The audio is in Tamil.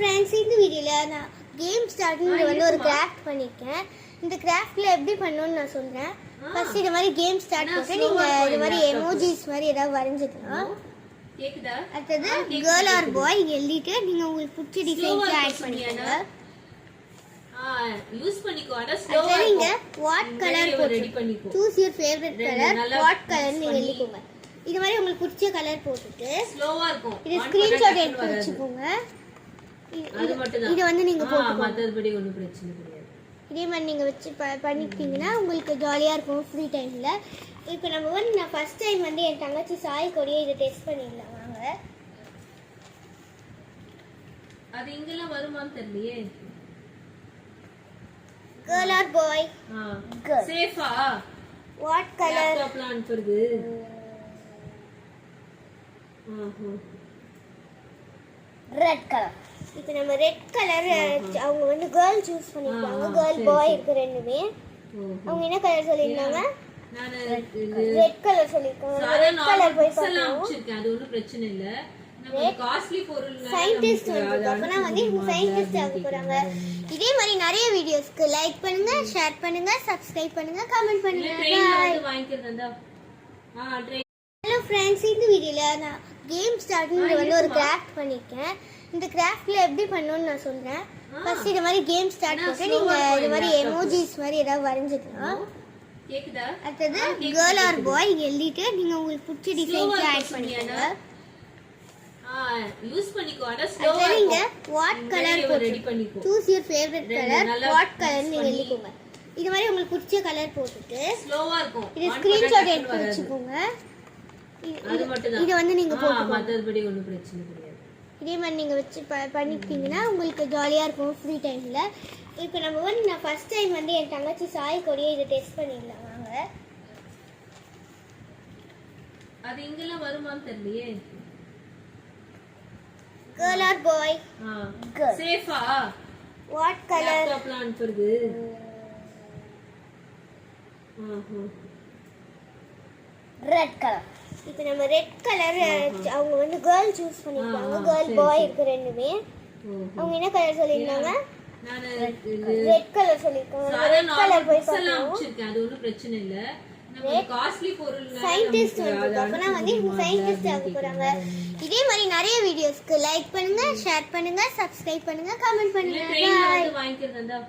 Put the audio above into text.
ஃப்ரெண்ட்ஸ், இந்த வீடியோவில் நான் கேம் ஸ்டார்ட்னு வந்து ஒரு கிராஃப்ட் பண்ணியிருக்கேன். இந்த கிராஃப்டில் எப்படி பண்ணணும்னு நான் சொல்கிறேன். ஃபர்ஸ்ட் இது மாதிரி கேம் ஸ்டார்ட் பண்ணி நீங்கள் இது மாதிரி எமோஜிஸ் மாதிரி ஏதாவது வரைஞ்சிக்கலாம். அடுத்தது கேர்ள் ஆர் பாய் எழுதிட்டு நீங்கள் உங்களுக்கு பிடிச்ச டிசைன்ஸ் ஆட் பண்ணிக்கோங்க. யூஸ் பண்ணிக்கோ. அடுத்து நீங்கள் வாட் கலர் போட்டு choose your favourite colour. What colour நீங்கள் எழுதிக்கோங்க. இது மாதிரி உங்களுக்கு பிடிச்ச கலர் போட்டுட்டு ஸ்லோவா இருக்கும். இது ஸ்கிரீன்ஷாட் எடுத்து வச்சுக்கோங்க. அது மட்டும் தான். இத வந்து நீங்க போட்டுக்கோங்க. மத்தபடி ஒண்ணும் பிரச்சனை கிடையாது. இதே மாதிரி நீங்க வச்சு பண்ணிட்டீங்கன்னா உங்களுக்கு ஜாலியா இருக்கும் ஃப்ரீ டைம்ல. இப்போ நம்ம வந்து நான் ஃபர்ஸ்ட் டைம் வந்து என் தங்கச்சி சாய் கொடியை இதை டெஸ்ட் பண்ணிடலாம் வாங்க. அது இங்கெல்லாம் வருமான்னு தெரியலையே. கேர்ள் ஆர் பாய்? கேர்ள். சேஃபா? What colour? லேப்டாப்ல அனுப்புறது. Red colour. இப்போ நம்ம ரெட் கலர் அவங்க வந்து கேர்ள் சூஸ் பண்ணிருக்காங்க. கேர்ள் பாய் இருக்கு ரெண்டுமே. அவங்க என்ன கலர் சொல்லிருக்காங்க? நான் ரெட் கலர் சொல்லிருக்காங்க. ரெட் கலர் போய் பார்க்கலாம். அது ஒண்ணும் பிரச்சனை இல்ல. நம்ம காஸ்ட்லி பொருள் சயின்டிஸ்ட் வந்து அப்பனா வந்து சயின்டிஸ்ட் ஆக போறாங்க. இதே மாதிரி நிறைய வீடியோஸ்க்கு லைக் பண்ணுங்க, ஷேர் பண்ணுங்க, சப்ஸ்கிரைப் பண்ணுங்க, கமெண்ட் பண்ணுங்க. ட்ரெயின் வாங்கிக்கிறதா? ஹலோ ஃப்ரெண்ட்ஸ், இந்த வீடியோவில் நான் கேம் ஸ்டார்ட்னு வந்து ஒரு கிராஃப்ட் பண்ணியிருக்கேன். இந்த கிராஃப்டில் எப்படி பண்ணணும்னு நான் சொல்கிறேன். ஃபர்ஸ்ட் இது மாதிரி கேம் ஸ்டார்ட் பண்ணி நீங்கள் இது மாதிரி எமோஜிஸ் மாதிரி ஏதாவது வரைஞ்சிக்கலாம். அடுத்தது கேர்ள் ஆர் பாய் எழுதிட்டு நீங்கள் உங்களுக்கு பிடிச்ச டிசைன்ஸ் ஆட் பண்ணிக்கோங்க. யூஸ் பண்ணிக்கோ. அடுத்து நீங்கள் வாட் கலர் போட்டு choose your favourite colour. What colour நீங்கள் எழுதிக்கோங்க. இது மாதிரி உங்களுக்கு பிடிச்ச கலர் போட்டுட்டு ஸ்லோவா இருக்கும். இது ஸ்கிரீன்ஷாட் எடுத்து வச்சுக்கோங்க. அது மட்டும் தான். இத வந்து நீங்க போட்டுக்கோங்க. மத்தபடி ஒண்ணும் பிரச்சனை கிடையாது. இதே மாதிரி நீங்க வச்சு பண்ணிட்டீங்கன்னா உங்களுக்கு ஜாலியா இருக்கும் ஃப்ரீ டைம்ல. இப்போ நம்ம வந்து நான் ஃபர்ஸ்ட் டைம் வந்து என் தங்கச்சி சாய் கொடியை இதை டெஸ்ட் பண்ணிடலாம் வாங்க. அது இங்கெல்லாம் வருமான்னு தெரியலையே. கேர்ள் ஆர் பாய்? கேர்ள். சேஃபா? What colour? லேப்டாப்ல அனுப்புறது. Red colour. இப்போ நம்ம ரெட் கலர் அவங்க வந்து கேர்ள் சூஸ் பண்ணிருக்காங்க. கேர்ள் பாய் இருக்கு ரெண்டுமே. அவங்க என்ன கலர் சொல்லிருக்காங்க? நான் ரெட் கலர் சொல்லிருக்காங்க. ரெட் கலர் போய் பார்க்கலாம். அது ஒண்ணும் பிரச்சனை இல்ல. நம்ம காஸ்ட்லி பொருள் சயின்டிஸ்ட் வந்து அப்பனா வந்து சயின்டிஸ்ட் ஆக போறாங்க. இதே மாதிரி நிறைய வீடியோஸ்க்கு லைக் பண்ணுங்க, ஷேர் பண்ணுங்க, சப்ஸ்கிரைப் பண்ணுங்க, கமெண்ட் பண்ணுங்க. ட்ரெயின் வாங்கிக்கிறதா?